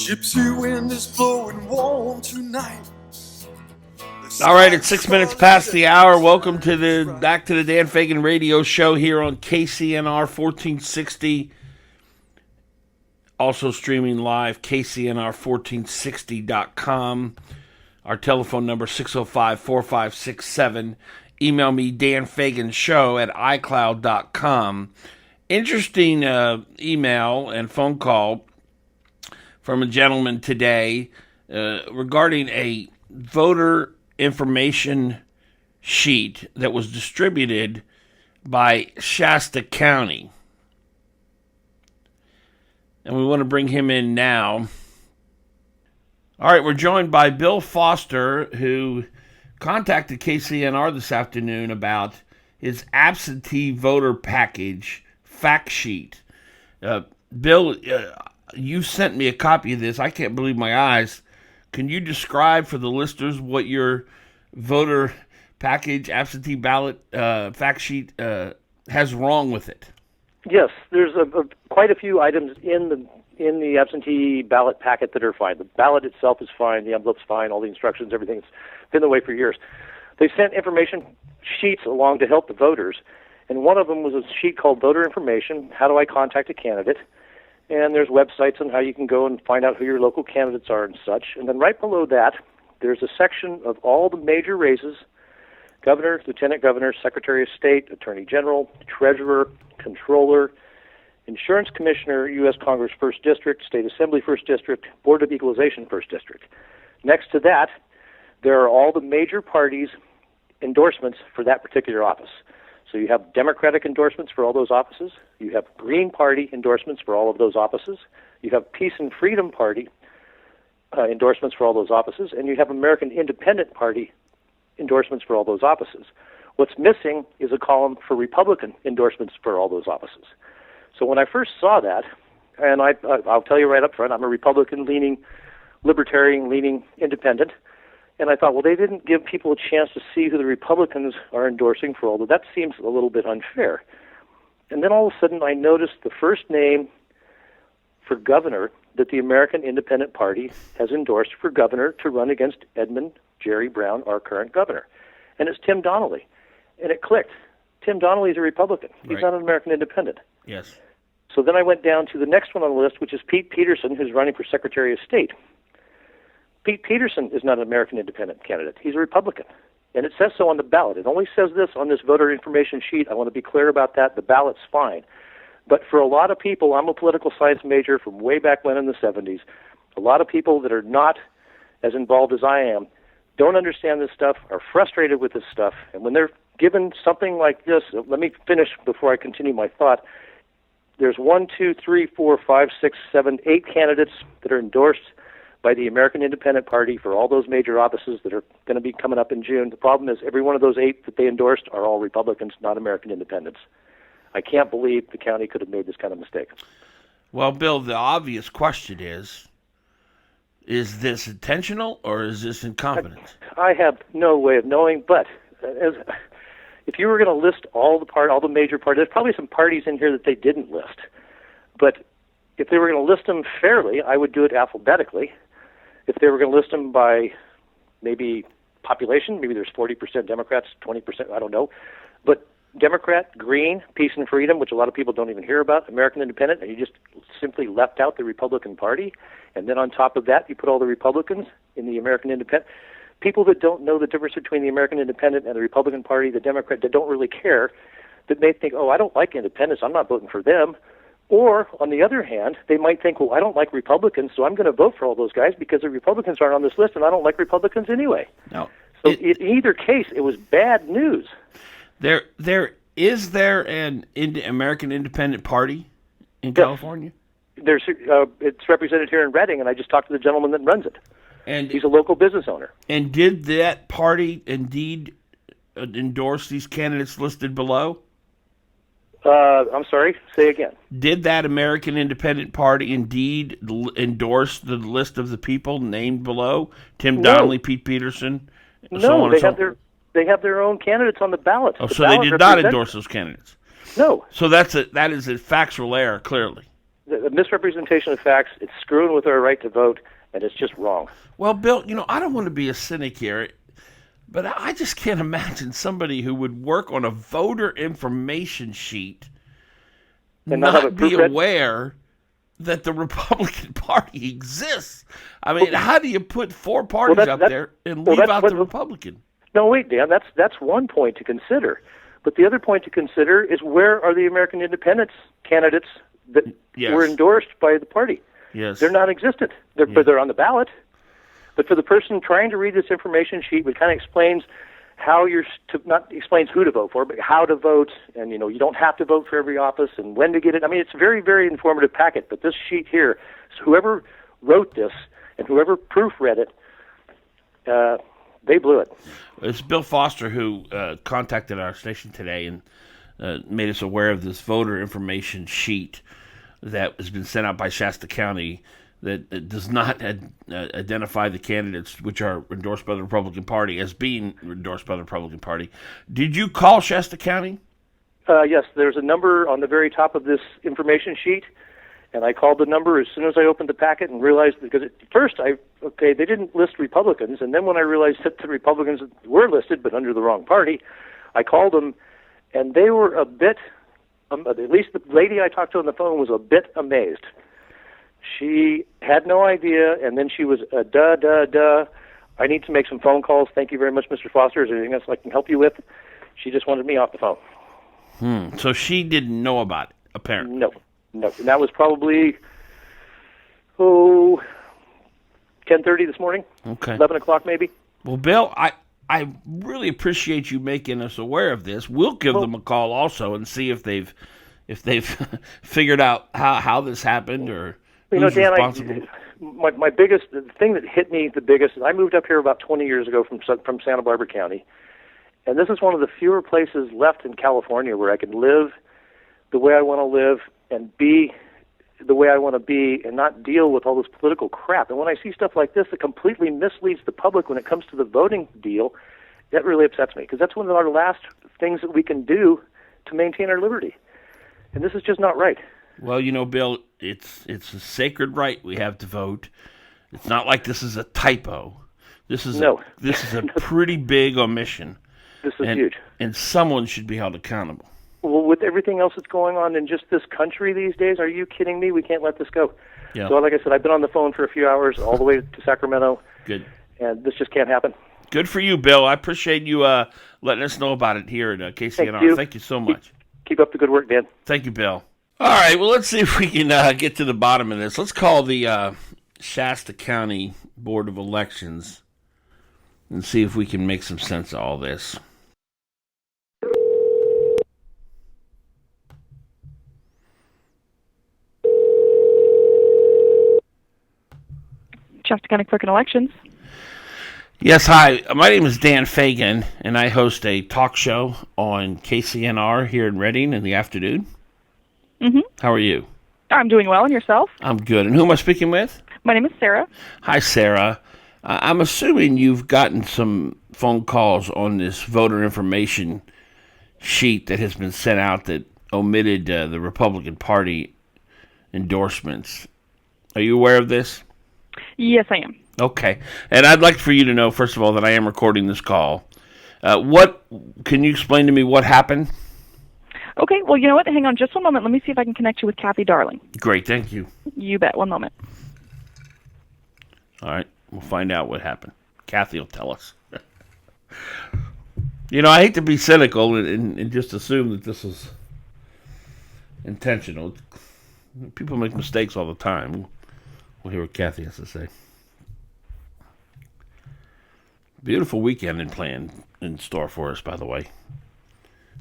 Gypsy wind is blowing warm tonight. All right, it's 6 minutes past the hour. Welcome to back to the Dan Fagan Radio Show here on KCNR 1460. Also streaming live, KCNR1460.com. Our telephone number 605-4567. Email me, danfaganshow at iCloud.com. Interesting email and phone call from a gentleman today regarding a voter information sheet that was distributed by Shasta County. And we want to bring him in now. All right, we're joined by Bill Foster, who contacted KCNR this afternoon about his absentee voter package fact sheet. Bill, you sent me a copy of this. I can't believe my eyes. Can you describe for the listeners what your voter package absentee ballot fact sheet has wrong with it? Yes, there's quite a few items in the absentee ballot packet that are fine. The ballot itself is fine, the envelope's fine, all the instructions, everything's been the way for years. They sent information sheets along to help the voters, and one of them was a sheet called Voter Information, How Do I Contact a Candidate? And there's websites on how you can go and find out who your local candidates are and such. And then right below that, there's a section of all the major races: governor, lieutenant governor, secretary of state, attorney general, treasurer, controller, insurance commissioner, U.S. Congress 1st District, State Assembly 1st District, Board of Equalization 1st District. Next to that, there are all the major parties' endorsements for that particular office. So you have Democratic endorsements for all those offices. You have Green Party endorsements for all of those offices. You have Peace and Freedom Party endorsements for all those offices. And you have American Independent Party endorsements for all those offices. What's missing is a column for Republican endorsements for all those offices. So when I first saw that, and I'll tell you right up front, I'm a Republican-leaning, libertarian-leaning independent, and I thought, well, they didn't give people a chance to see who the Republicans are endorsing for all of that. That seems a little bit unfair. And then all of a sudden I noticed the first name for governor that the American Independent Party has endorsed for governor to run against Edmund Jerry Brown, our current governor. And it's Tim Donnelly. And it clicked. Tim Donnelly is a Republican. He's Right. not an American Independent. Yes. So then I went down to the next one on the list, which is Pete Peterson, who's running for Secretary of State. Pete Peterson is not an American Independent candidate. He's a Republican. And it says so on the ballot. It only says this on this voter information sheet. I want to be clear about that. The ballot's fine. But for a lot of people, I'm a political science major from way back when in the 70s. A lot of people that are not as involved as I am don't understand this stuff, are frustrated with this stuff. And when they're given something like this, let me finish before I continue my thought. There's 1, 2, 3, 4, 5, 6, 7, 8 candidates that are endorsed by the American Independent Party for all those major offices that are going to be coming up in June. The problem is every one of those 8 that they endorsed are all Republicans, not American independents. I can't believe the county could have made this kind of mistake. Well, Bill, the obvious question is this intentional or is this incompetence? I have no way of knowing, but if you were going to list all the major parties, there's probably some parties in here that they didn't list. But if they were going to list them fairly, I would do it alphabetically. If they were going to list them by maybe population, maybe there's 40% Democrats, 20%, I don't know. But Democrat, Green, Peace and Freedom, which a lot of people don't even hear about, American Independent, and you just simply left out the Republican Party. And then on top of that, you put all the Republicans in the American Independent. People that don't know the difference between the American Independent and the Republican Party, the Democrat, that don't really care, that may think, oh, I don't like independents, I'm not voting for them. Or, on the other hand, they might think, well, I don't like Republicans, so I'm going to vote for all those guys because the Republicans aren't on this list, and I don't like Republicans anyway. No. So in either case, it was bad news. Is there an American Independent Party in California? It's represented here in Redding, and I just talked to the gentleman that runs it. And he's a local business owner. And did that party indeed endorse these candidates listed below? I'm sorry, say again. Did that American Independent Party indeed endorse the list of the people named below? Tim Donnelly, Pete Peterson, so on and so on? They have their own candidates on the ballot. So they did not endorse those candidates? No. So that is a factual error, clearly. the misrepresentation of facts. It's screwing with our right to vote, and it's just wrong. Well, Bill, I don't want to be a cynic here, but I just can't imagine somebody who would work on a voter information sheet And not have it be proofread? aware that the Republican Party exists. I mean, how do you put four parties up there and leave out the Republican? No, wait, Dan. That's one point to consider. But the other point to consider is, where are the American independence candidates that were endorsed by the party? Yes. They're non-existent. But they're on the ballot. But for the person trying to read this information sheet, it kind of explains how not explains who to vote for, but how to vote, and you don't have to vote for every office and when to get it. I mean, it's a very, very informative packet. But this sheet here, so whoever wrote this and whoever proofread it, they blew it. It's Bill Foster who contacted our station today and made us aware of this voter information sheet that has been sent out by Shasta County that does not identify the candidates which are endorsed by the Republican Party as being endorsed by the Republican Party. Did you call Shasta County? Yes, there's a number on the very top of this information sheet, and I called the number as soon as I opened the packet and realized, because at first they didn't list Republicans, and then when I realized that the Republicans were listed but under the wrong party, I called them, and they were a bit, at least the lady I talked to on the phone was a bit amazed. She had no idea, and then she was, I need to make some phone calls. Thank you very much, Mr. Foster. Is there anything else I can help you with? She just wanted me off the phone. So she didn't know about it, apparently. No. And that was probably, 10:30 this morning. Okay. 11 o'clock maybe. Well, Bill, I really appreciate you making us aware of this. We'll give them a call also and see if they've figured out how this happened or who's Dan, responsible. My biggest, the thing that hit me the biggest, I moved up here about 20 years ago from Santa Barbara County, and this is one of the fewer places left in California where I can live the way I want to live and be the way I want to be and not deal with all this political crap. And when I see stuff like this that completely misleads the public when it comes to the voting deal, that really upsets me, because that's one of our last things that we can do to maintain our liberty. And this is just not right. Well, Bill, it's a sacred right we have to vote. It's not like this is a typo. This is a pretty big omission. This is huge. And someone should be held accountable. Well, with everything else that's going on in just this country these days, are you kidding me? We can't let this go. Yeah. So like I said, I've been on the phone for a few hours all the way to Sacramento. Good. And this just can't happen. Good for you, Bill. I appreciate you letting us know about it here at KCNR. Thank you so much. Keep up the good work, Dan. Thank you, Bill. All right, well, let's see if we can get to the bottom of this. Let's call the Shasta County Board of Elections and see if we can make some sense of all this. Shasta County Clerk and Elections. Yes, hi. My name is Dan Fagan, and I host a talk show on KCNR here in Redding in the afternoon. Mm-hmm. How are you? I'm doing well, and yourself? I'm good. And who am I speaking with? My name is Sarah. Hi, Sarah. I'm assuming you've gotten some phone calls on this voter information sheet that has been sent out that omitted the Republican Party endorsements. Are you aware of this? Yes, I am. Okay. And I'd like for you to know, first of all, that I am recording this call. Can you explain to me what happened? Okay, well, you know what? Hang on just one moment. Let me see if I can connect you with Kathy Darling. Great, thank you. You bet. One moment. All right, we'll find out what happened. Kathy will tell us. I hate to be cynical and just assume that this is intentional. People make mistakes all the time. We'll hear what Kathy has to say. Beautiful weekend in store for us, by the way.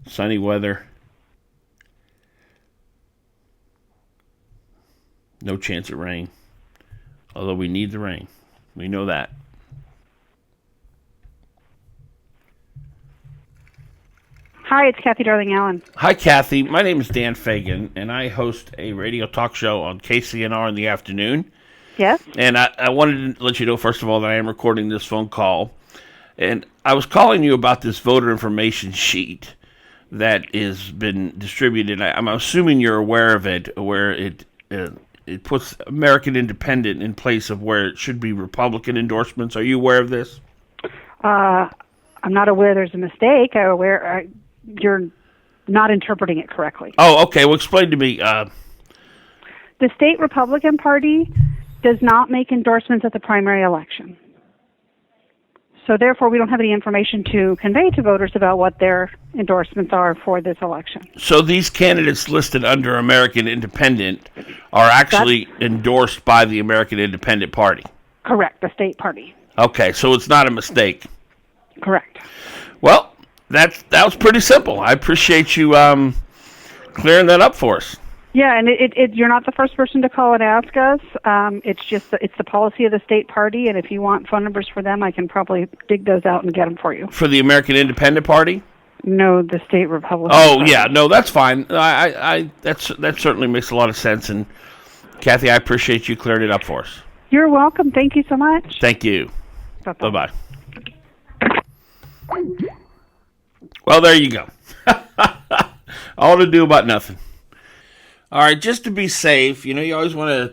Sunny weather. No chance of rain. Although we need the rain. We know that. Hi, it's Kathy Darling Allen. Hi, Kathy. My name is Dan Fagan, and I host a radio talk show on KCNR in the afternoon. Yes? And I wanted to let you know, first of all, that I am recording this phone call. And I was calling you about this voter information sheet that has been distributed. I'm assuming you're aware of it, where it it puts American Independent in place of where it should be Republican endorsements. Are you aware of this? I'm not aware there's a mistake. I'm aware you're not interpreting it correctly. Oh, okay. Well, explain to me. The state Republican Party does not make endorsements at the primary election. So therefore, we don't have any information to convey to voters about what their endorsements are for this election. So these candidates listed under American Independent are actually endorsed by the American Independent Party? Correct, the state party. Okay, so it's not a mistake. Correct. Well, that was pretty simple. I appreciate you clearing that up for us. Yeah, and you're not the first person to call and ask us. It's the policy of the state party, and if you want phone numbers for them, I can probably dig those out and get them for you. For the American Independent Party? No, the state Republican. Oh, Party. yeah, no, that's fine. That certainly makes a lot of sense, and Kathy, I appreciate you clearing it up for us. You're welcome. Thank you so much. Thank you. Bye-bye. Bye-bye. Well, there you go. All to do about nothing. All right, just to be safe, you always want to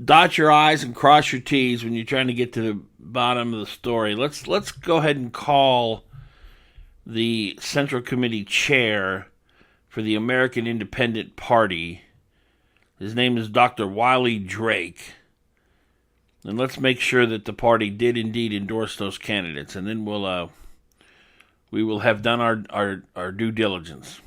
dot your I's and cross your T's when you're trying to get to the bottom of the story. Let's go ahead and call the Central Committee chair for the American Independent Party. His name is Dr. Wiley Drake. And let's make sure that the party did indeed endorse those candidates, and then we will have done our due diligence.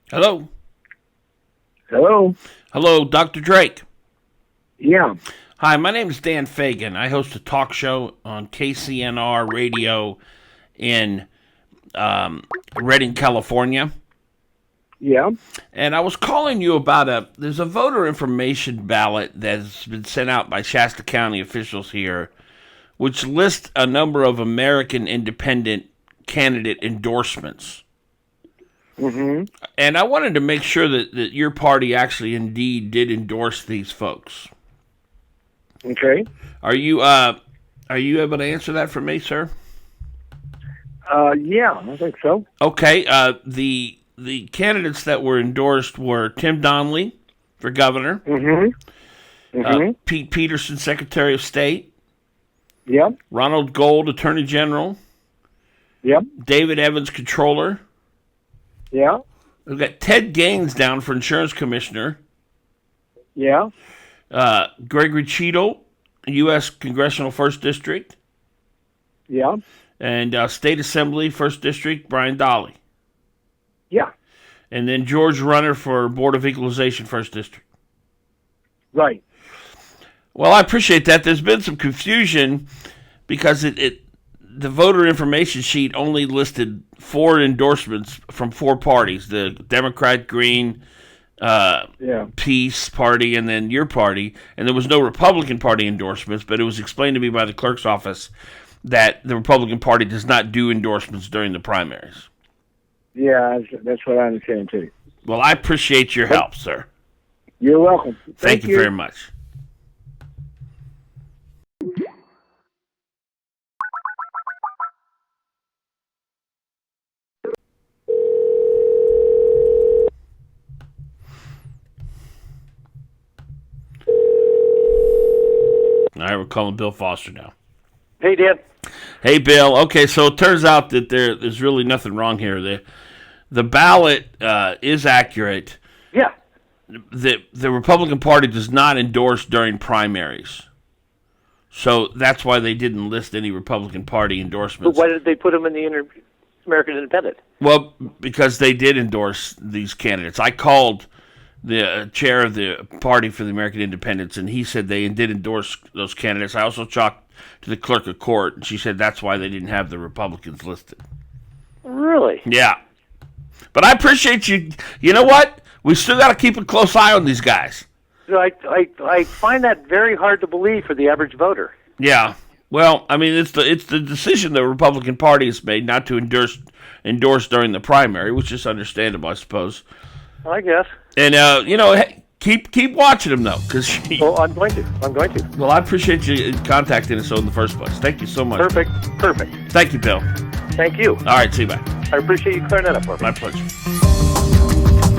Hello. Hello. Hello, Dr. Drake. Yeah. Hi, my name is Dan Fagan. I host a talk show on KCNR Radio in Redding, California. Yeah. And I was calling you about there's a voter information ballot that's been sent out by Shasta County officials here, which lists a number of American Independent candidate endorsements. Mm-hmm. And I wanted to make sure that your party actually indeed did endorse these folks. Okay. Are you able to answer that for me, sir? Yeah, I think so. Okay. The candidates that were endorsed were Tim Donnelly for governor, Mm-hmm. Mm-hmm. Pete Peterson, Secretary of State, Yep. Ronald Gold, Attorney General, Yep. David Evans, Controller. Yeah. We've got Ted Gaines down for Insurance Commissioner, Yeah. Gregory Cheadle, U.S. Congressional 1st District, Yeah. and State Assembly 1st District, Brian Dolly. Yeah. And then George Runner for Board of Equalization 1st District. Right. Well, I appreciate that. There's been some confusion because the voter information sheet only listed 4 endorsements from 4 parties, the Democrat, Green, Peace Party, and then your party. And there was no Republican Party endorsements, but it was explained to me by the clerk's office that the Republican Party does not do endorsements during the primaries. Yeah, that's what I understand, too. Well, I appreciate your help, sir. You're welcome. Thank you very much. All right, we're calling Bill Foster now. Hey, Dan. Hey, Bill. Okay, so it turns out that there's really nothing wrong here. The ballot is accurate. Yeah. The Republican Party does not endorse during primaries. So that's why they didn't list any Republican Party endorsements. But why did they put them in the American Independent? Well, because they did endorse these candidates. I called the chair of the party for the American Independents, and he said they did endorse those candidates. I also talked to the clerk of court, and she said that's why they didn't have the Republicans listed. Really? Yeah. But I appreciate you. You know what? We still got to keep a close eye on these guys. So I find that very hard to believe for the average voter. Yeah. Well, I mean, it's the decision the Republican Party has made not to endorse during the primary, which is understandable, I suppose. I guess. And hey, keep watching him though, because Well, I'm going to. well, I appreciate you contacting us in the first place. Thank you so much. Perfect. Thank you, Bill. Thank you. All right, see you, bye. I appreciate you clearing that up for me. My pleasure.